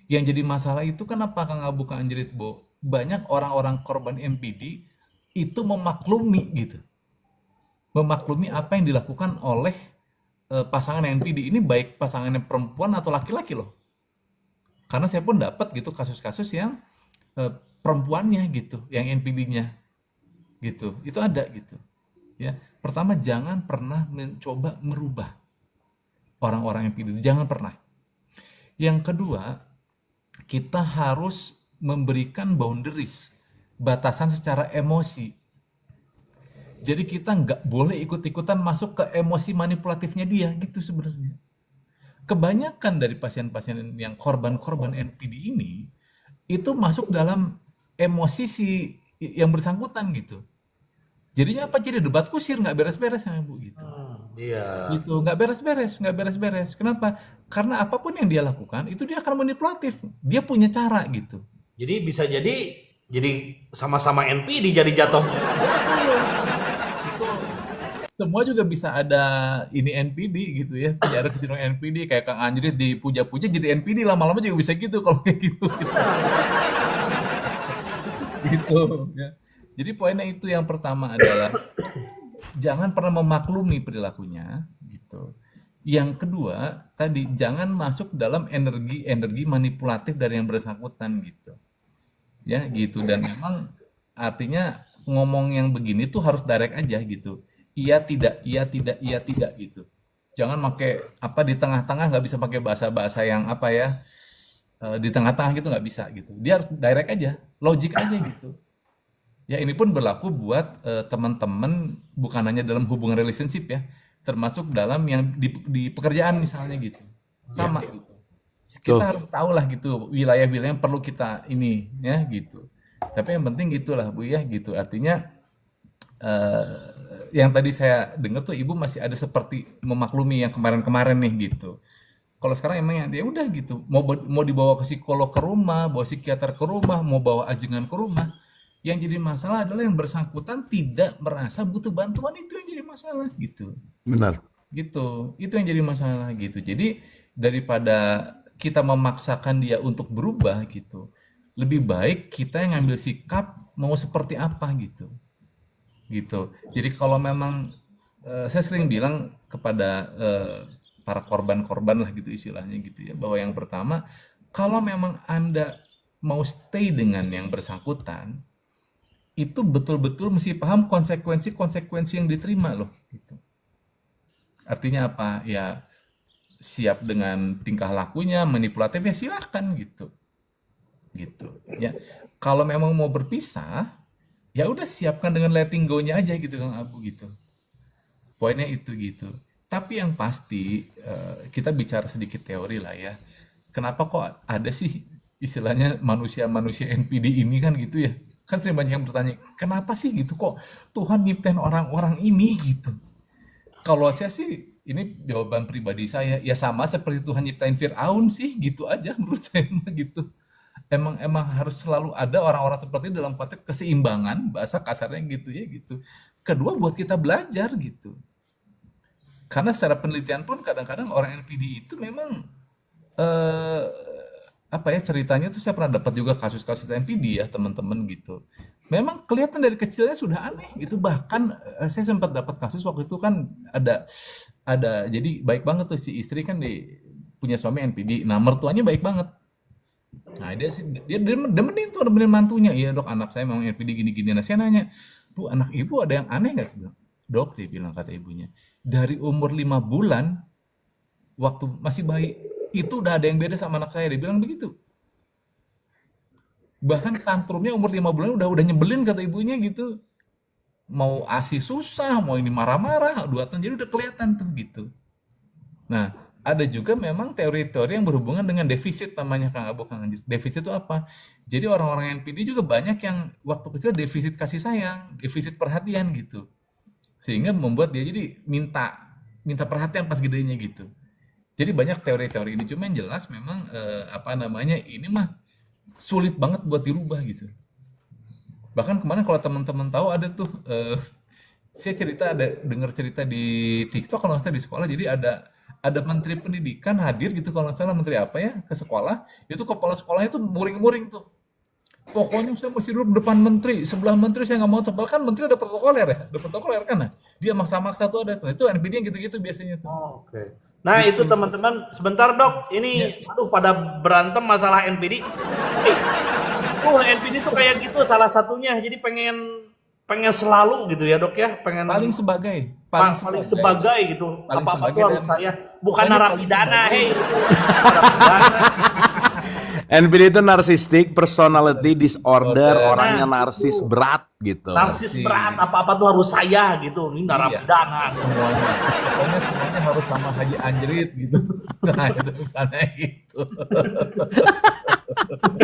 Yang jadi masalah itu kenapa Kang Abu Kang Anjrit Bo? Banyak orang-orang korban NPD itu memaklumi gitu. Memaklumi apa yang dilakukan oleh pasangan NPD. Ini baik pasangannya perempuan atau laki-laki loh. Karena saya pun dapat gitu kasus-kasus yang perempuannya gitu, yang NPD-nya gitu, itu ada gitu. Ya, pertama jangan pernah mencoba merubah orang-orang NPD, jangan pernah. Yang kedua, kita harus memberikan boundaries, batasan secara emosi. Jadi kita nggak boleh ikut-ikutan masuk ke emosi manipulatifnya dia gitu sebenarnya. Kebanyakan dari pasien-pasien yang korban-korban NPD ini itu masuk dalam emosi si yang bersangkutan gitu. Jadinya apa? Jadi debat kusir, nggak beres-beres ya Bu gitu. Iya. Gitu, nggak beres-beres. Kenapa? Karena apapun yang dia lakukan itu dia akan manipulatif. Dia punya cara gitu. Jadi bisa jadi sama-sama NPD jadi jatuh. Semua juga bisa ada ini NPD gitu ya, ada kecenderungan NPD kayak Kang Anjrit dipuja-puja jadi NPD, lama-lama juga bisa gitu kalau kayak gitu. Gitu ya. Jadi poinnya itu, yang pertama adalah jangan pernah memaklumi perilakunya gitu. Yang kedua tadi, jangan masuk dalam energi manipulatif dari yang bersangkutan gitu. Ya gitu, dan memang artinya ngomong yang begini tuh harus direct aja gitu. Iya tidak gitu. Jangan pakai apa di tengah-tengah, nggak bisa pakai bahasa-bahasa yang apa ya, di tengah-tengah gitu nggak bisa gitu. Dia harus direct aja, logik aja gitu. Ya ini pun berlaku buat teman-teman, bukan hanya dalam hubungan relationship ya, termasuk dalam yang di pekerjaan misalnya gitu. Sama gitu. Kita harus tahu lah gitu wilayah-wilayah yang perlu kita ini ya gitu. Tapi yang penting gitulah Bu ya gitu. Artinya yang tadi saya dengar tuh Ibu masih ada seperti memaklumi yang kemarin-kemarin nih gitu. Kalau sekarang emang ya udah gitu, mau dibawa ke psikolog ke rumah, bawa psikiater ke rumah, mau bawa ajengan ke rumah, yang jadi masalah adalah yang bersangkutan tidak merasa butuh bantuan, itu yang jadi masalah gitu. Benar. Gitu, itu yang jadi masalah gitu. Jadi daripada kita memaksakan dia untuk berubah gitu, lebih baik kita yang ngambil sikap mau seperti apa gitu. Gitu. Jadi kalau memang saya sering bilang kepada para korban-korban lah gitu istilahnya gitu ya, bahwa yang pertama, kalau memang Anda mau stay dengan yang bersangkutan, itu betul-betul mesti paham konsekuensi yang diterima loh gitu. Artinya apa? Ya siap dengan tingkah lakunya, manipulatifnya, silahkan gitu. Gitu ya. Kalau memang mau berpisah, ya udah siapkan dengan letting go-nya aja gitu Kang Abu gitu. Poinnya itu gitu. Tapi yang pasti kita bicara sedikit teori lah ya. Kenapa kok ada sih istilahnya manusia-manusia NPD ini kan gitu ya? Kan sering banyak yang bertanya, kenapa sih gitu kok Tuhan nyiptain orang-orang ini gitu? Kalau saya sih, ini jawaban pribadi saya, ya sama seperti Tuhan nyiptain Fir'aun sih, gitu aja menurut saya gitu. Emang harus selalu ada orang-orang seperti itu dalam konteks keseimbangan, bahasa kasarnya gitu ya gitu. Kedua, buat kita belajar gitu. Karena secara penelitian pun kadang-kadang orang NPD itu memang apa ya ceritanya tuh, saya pernah dapat juga kasus-kasus NPD ya teman-teman gitu. Memang kelihatan dari kecilnya sudah aneh gitu. Bahkan saya sempat dapat kasus waktu itu kan ada jadi baik banget tuh si istri kan punya suami NPD. Nah mertuanya baik banget. Nah dia demenin mantunya. Iya dok, anak saya memang NPD gini-gini. Nah saya nanya, Bu anak ibu ada yang aneh nggak sih? Dok, dia bilang kata ibunya, dari umur 5 bulan waktu masih bayi itu udah ada yang beda sama anak saya. Dia bilang begitu. Bahkan tantrumnya umur 5 bulan udah nyebelin kata ibunya gitu. Mau ASI susah, mau ini marah-marah, 2 tahun jadi udah kelihatan tuh gitu. Nah, ada juga memang teori-teori yang berhubungan dengan defisit namanya Kang Abu, Kang Anjir. Defisit itu apa? Jadi orang-orang NPD juga banyak yang waktu kecil defisit kasih sayang, defisit perhatian gitu. Sehingga membuat dia jadi minta perhatian pas gedenya gitu. Jadi banyak teori-teori ini, cuma yang jelas memang ini mah sulit banget buat dirubah gitu. Bahkan kemarin kalau teman-teman tahu ada tuh saya dengar cerita di TikTok kalau nggak salah di sekolah. Jadi ada menteri pendidikan hadir gitu kalau nggak salah, menteri apa ya, ke sekolah. Itu kepala sekolahnya tuh muring-muring tuh. Pokoknya saya mesti duduk depan menteri, sebelah menteri saya nggak mau tebal, kan menteri ada protokoler kan. Nah, dia maksa-maksa tuh ada. Itu NPD yang gitu-gitu biasanya tuh. Oke. Nah itu teman-teman, sebentar dok, ini aduh pada berantem masalah NPD. NPD tuh kayak gitu salah satunya, jadi pengen selalu gitu ya dok ya, pengen paling sebagai sebagai gitu, paling apa-apa tuh sebagai harus dan saya, bukan pokoknya paling narapidana, sebagai. hei. Narapidana. NPD itu narcissistic personality disorder, Order. orangnya Nah, narsis itu. berat gitu. Narsis berat, apa-apa tuh harus saya gitu, ini Iya, narapidana. semuanya. Pokoknya semuanya harus sama Haji Anjrit gitu. Nah, itu misalnya gitu.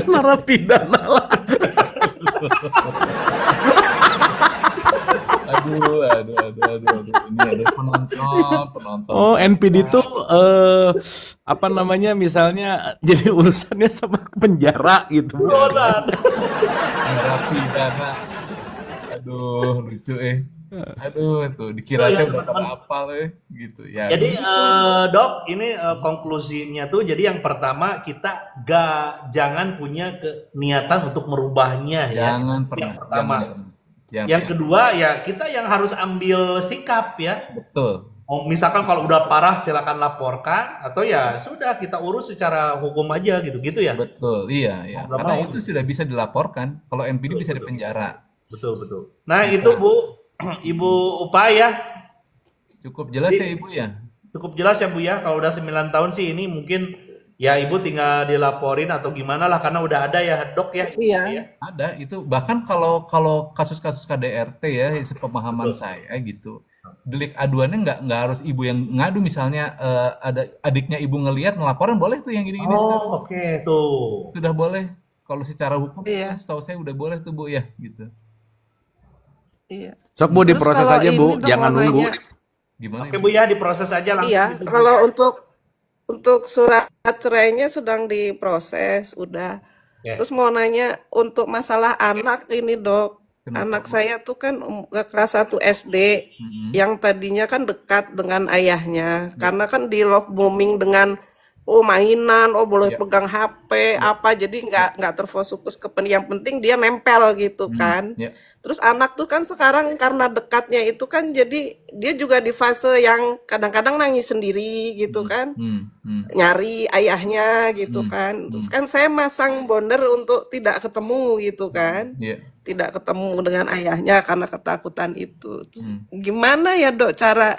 Narapidana lah. Aduh. Ini ada penonton. Oh, NPD itu apa namanya, misalnya jadi urusannya sama penjara gitu. Narapidana. Aduh, lucu Aduh, tuh dikiranya udah pada apal gitu ya. Jadi dok, ini konklusinya tuh, jadi yang pertama kita jangan punya niatan untuk merubahnya ya. Jangan Yang pernah. pertama. Jangan. Yang kedua ya kita yang harus ambil sikap ya. Betul. Oh, misalkan kalau udah parah silakan laporkan, atau ya sudah kita urus secara hukum aja gitu ya. Betul, iya. Mau nggak Karena mau. itu sudah bisa dilaporkan. Kalau NPD bisa dipenjara. Betul. Nah itu Bu, Ibu Upa ya, Cukup jelas ya Ibu ya. cukup jelas ya Bu ya. Kalau udah 9 tahun sih ini mungkin ya Ibu tinggal dilaporin atau gimana lah, karena udah ada ya dok ya. Iya. Ada itu, bahkan kalau kasus-kasus KDRT ya, sepemahaman saya gitu, delik aduannya nggak harus ibu yang ngadu, misalnya ada adiknya ibu ngelihat ngelaporin, boleh tuh yang gini-gini sekarang. Oh oke tuh. Sudah boleh. Kalau secara hukum Iya. setahu saya udah boleh tuh Bu ya gitu. Iya. Sok Bu, Terus diproses kalau aja ini Bu, dok jangan mau nunggu. nanya, Gimana Oke Ibu? Bu ya, diproses aja langsung. iya, gitu, Bu. kalau untuk surat cerainya sedang diproses, udah. Ya. Terus mau nanya untuk masalah anak ini dok, Kenapa, anak Bu? saya tuh kan kelas 1 SD, yang tadinya kan dekat dengan ayahnya, karena kan di love bombing dengan mainan, boleh Ya. pegang HP, apa, jadi nggak terfokus ke yang penting dia nempel gitu kan. Ya. Terus anak tuh kan sekarang karena dekatnya itu kan jadi dia juga di fase yang kadang-kadang nangis sendiri gitu kan, nyari ayahnya gitu kan. Terus kan saya masang bonder untuk tidak ketemu gitu kan, Ya. tidak ketemu dengan ayahnya karena ketakutan itu. Terus gimana ya dok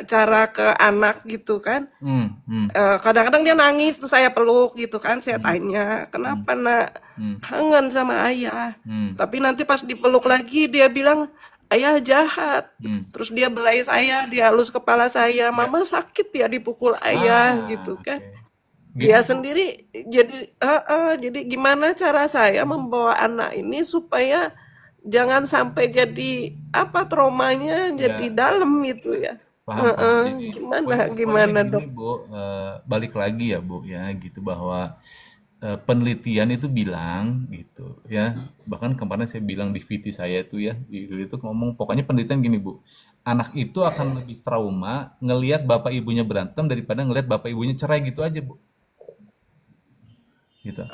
cara ke anak gitu kan? Kadang-kadang dia nangis terus saya peluk gitu kan, saya tanya kenapa nak, kangen sama ayah. Tapi nanti pas dipeluk lagi dia bilang ayah jahat. Terus dia belai saya, dia halus kepala saya, mama sakit ya dipukul ayah gitu kan. Oke. Dia Gitu. sendiri jadi gimana cara saya membawa anak ini supaya jangan sampai jadi traumanya jadi dalam gitu ya. Paham. Jadi Gimana poinnya dok? gini Bu, balik lagi ya Bu ya gitu, bahwa penelitian itu bilang gitu ya, bahkan kemarin saya bilang di VT saya itu ya, itu ngomong pokoknya penelitian gini Bu, anak itu akan lebih trauma ngelihat bapak ibunya berantem daripada ngelihat bapak ibunya cerai gitu aja Bu, gitu.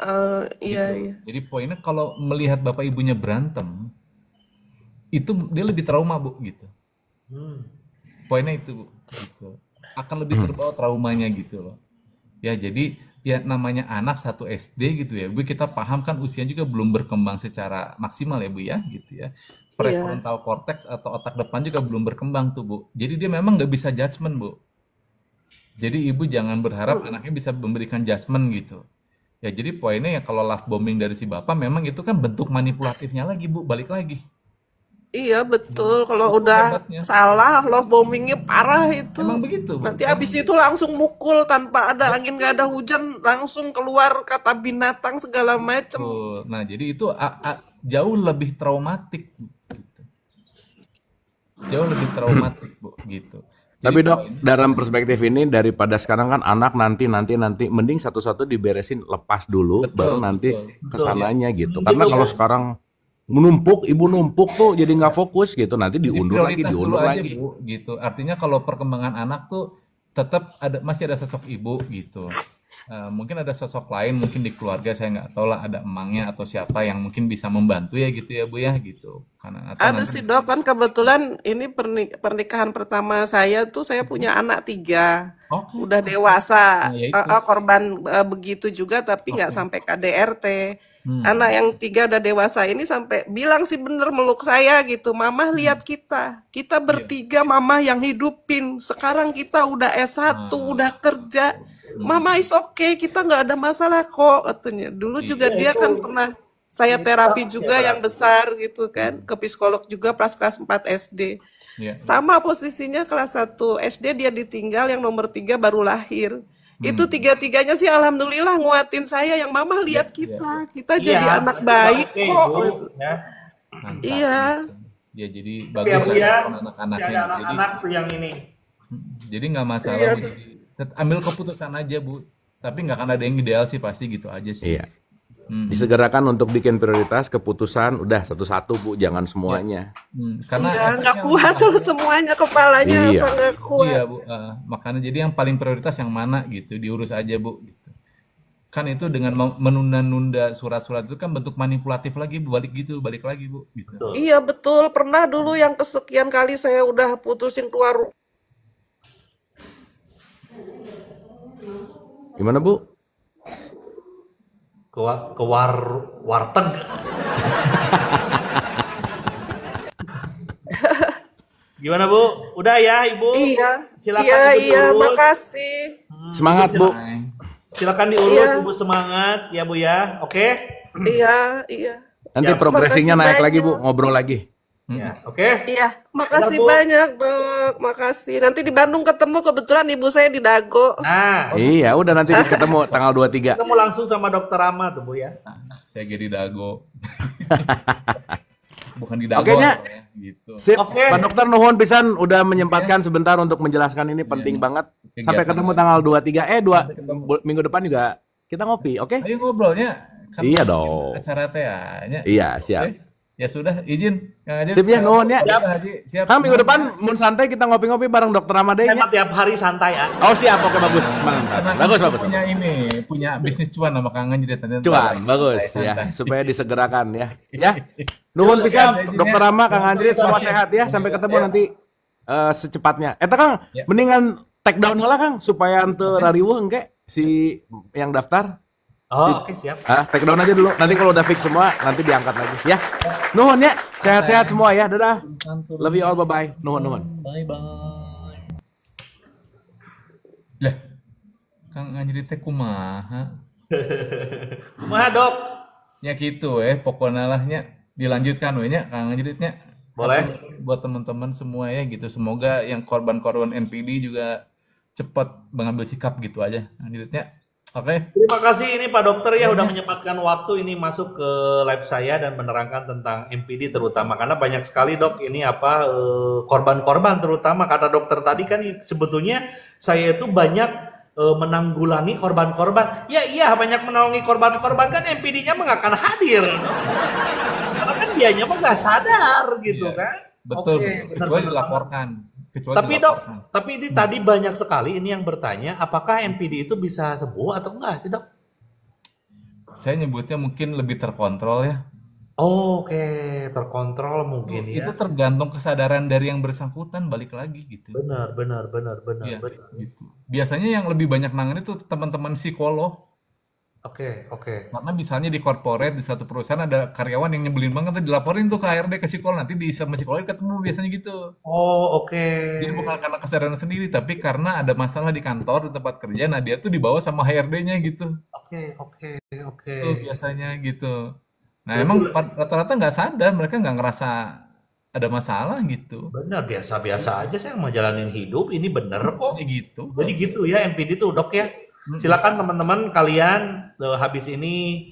Iya Gitu. iya. Jadi poinnya kalau melihat bapak ibunya berantem itu dia lebih trauma Bu gitu. Poinnya itu Bu, gitu. Akan lebih terbawa traumanya gitu loh. Ya jadi ya namanya anak 1 SD gitu ya Bu, kita paham kan usia juga belum berkembang secara maksimal ya Bu ya gitu ya. Prefrontal cortex atau otak depan juga belum berkembang tuh Bu. Jadi dia memang nggak bisa judgement Bu. Jadi ibu jangan berharap anaknya bisa memberikan judgement gitu. Ya jadi poinnya ya kalau love bombing dari si bapak memang itu kan bentuk manipulatifnya lagi Bu, balik lagi. Iya betul, kalau Itu udah hebatnya. salah love bombingnya parah itu. Emang begitu Bu. Nanti abis itu langsung mukul tanpa ada angin gak ada hujan, langsung keluar kata binatang segala macem. Betul. Nah jadi itu jauh lebih traumatik Bu, gitu. Jauh lebih traumatik Bu gitu. Jadi Tapi dok, poinnya dalam perspektif ini daripada sekarang kan anak nanti mending satu-satu diberesin, lepas dulu, baru nanti kesananya gitu. Karena kalau sekarang menumpuk, ibu numpuk tuh jadi nggak fokus gitu, nanti jadi diundur lagi, prioritas dulu diundur aja lagi. Bu gitu. Artinya kalau perkembangan anak tuh tetap masih ada sosok ibu gitu. mungkin ada sosok lain mungkin di keluarga, saya nggak tahu lah, ada emangnya atau siapa yang mungkin bisa membantu ya gitu ya Bu ya gitu. Karena atau Ada nanti sih dok, kan kebetulan ini pernikahan pertama saya tuh saya punya anak 3, oke. udah dewasa. Nah, ya itu. Korban begitu juga tapi nggak Oke. sampai KDRT. Anak Hmm. yang 3 udah dewasa ini sampai bilang sih bener meluk saya gitu, Mama lihat kita Iya. bertiga Mama yang hidupin. Sekarang kita udah S1, udah kerja. Mama is okay, kita nggak ada masalah kok katanya. Dulu juga Iya. dia kan pernah saya terapi juga yang besar gitu kan, ke psikolog juga pas kelas 4 SD. Iya. Sama posisinya kelas 1 SD dia ditinggal, yang nomor 3 baru lahir. Itu tiga-tiganya sih alhamdulillah nguatin saya, yang Mama lihat kita Iya, jadi anak itu baik oke, kok. Bu, ya. Mantap Iya. gitu. Ya jadi Ya bagus Bu lah ya, respon masih anak-anaknya. ada Jadi anak-anak tuh yang ini. jadi nggak masalah Iya. Bu. Jadi ambil keputusan aja Bu. Tapi nggak akan ada yang ideal sih, pasti gitu aja sih. Iya. Hmm. Disegerakan untuk bikin prioritas, keputusan udah satu-satu Bu, jangan semuanya. Karena Iya, nggak efeknya kuat nanti kalau semuanya kepalanya Iya. apa nggak kuat. iya Bu, makanya jadi yang paling prioritas yang mana gitu, diurus aja Bu. Gitu. Kan itu dengan menunda-nunda surat-surat itu kan bentuk manipulatif lagi Bu, balik lagi Bu. Gitu. Betul. Iya betul, pernah dulu yang kesekian kali saya udah putusin keluar. Gimana Bu? Ke warteg. Gimana Bu? Udah ya Ibu? Iya, Silakan iya, Ibu iya, terus. makasih. Semangat Bu. Nah, Silakan diurus Iya. Ibu, semangat ya Bu ya. Oke? Iya, iya. Nanti Ya, progresinya makasih naik lagi Bu, banyak. ngobrol lagi. Ya, oke. Iya, makasih Bu. banyak dok, makasih. Nanti di Bandung ketemu, kebetulan ibu saya di Dago. Nah, Iya, udah nanti ketemu tanggal 23. ketemu langsung sama Dokter Rama tuh Bu ya. saya jadi dago. Bukan di dago Oke, Nya. ya, gitu. Sip, Oke. Pak Dokter nuhun pisan udah menyempatkan sebentar untuk menjelaskan ini penting banget. Sampai Kegiatan ketemu lagi. tanggal 23. Minggu depan juga kita ngopi, oke? Ayo ngobrolnya. Kan Iya dong. acara teh ya. Iya, siap. Oke. Ya sudah, izin Kang Ajit. Sip ya, nuhun ya. Siap, Haji. Siap. Kang, minggu depan mun santai kita ngopi-ngopi bareng Dokter Ramadhan ya. Emang tiap hari santai ya. Oh siap, oke bagus. Mantap. Karena Bagus, kita bagus. punya bisnis cuan sama Kang Ajit. Cuan, bagus ya, Santai. supaya disegerakan ya. Ya. Nuhun pisan Dokter Rama, Kang Andri, semua sehat ya. Sampai ketemu nanti secepatnya. Eta Kang, Ya. mendingan take down heula Kang supaya henteu rariweuh engke si yang daftar. Oh, oke siap. Take down aja dulu. Nanti kalau udah fix semua nanti diangkat lagi ya. Nuhun ya. Sehat-sehat semua ya. Dadah. Love you all, bye-bye. Nuhun. Bye-bye. Lah, Kang Ajit teh kumaha? Kumaha Dok? Ya gitu pokoknya lah nya dilanjutkan we nya Kang Ajit nya. Boleh. Buat teman-teman semua ya gitu. Semoga yang korban-korban NPD juga cepat mengambil sikap gitu aja. Kang Ajit nya. Oke. Terima kasih ini Pak Dokter ya udah menyempatkan waktu ini masuk ke live saya dan menerangkan tentang MPD terutama karena banyak sekali Dok ini korban-korban terutama kata dokter tadi kan sebetulnya saya itu banyak menanggulangi korban-korban. Ya iya banyak menanggulangi korban-korban kan MPD-nya mah nggak akan hadir. Karena kan dianya mah nggak sadar gitu Iya. kan. Betul, Oke, betul. Kecuali benar-benar. dilaporkan. Kecuali Tapi Dok, dilaporkan. tapi ini tadi banyak sekali ini yang bertanya apakah MPD itu bisa sembuh atau enggak sih Dok? Saya nyebutnya mungkin lebih terkontrol ya. Oke, terkontrol mungkin ya. Itu tergantung kesadaran dari yang bersangkutan balik lagi gitu. Benar. Iya, gitu. Biasanya yang lebih banyak nangani itu teman-teman psikolog. Oke. Karena misalnya di corporate di satu perusahaan ada karyawan yang nyebelin banget tuh dilaporin tuh ke HRD ke psikolog nanti sama psikolog ketemu biasanya gitu. Oh, oke. Jadi bukan karena kesadaran sendiri tapi karena ada masalah di kantor di tempat kerja nah dia tuh dibawa sama HRD-nya gitu. Oke. Tuh biasanya gitu. Nah emang rata-rata nggak sadar mereka nggak ngerasa ada masalah gitu. Benar, biasa-biasa aja saya mau jalanin hidup, ini bener kok. Kayak gitu. Jadi gitu ya MPD tuh Dok ya. Silakan teman-teman kalian habis ini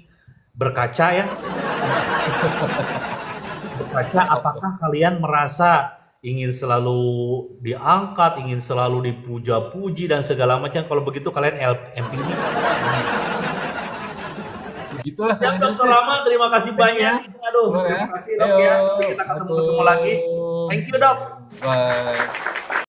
berkaca ya. Berkaca apakah kalian merasa ingin selalu diangkat, ingin selalu dipuja-puji dan segala macam. Kalau begitu kalian MPD. Begitulah. Ya Dokter Rama, terima kasih banyak. Aduh, terima kasih Dok ya. Kita ketemu lagi. Thank you Dok. Bye.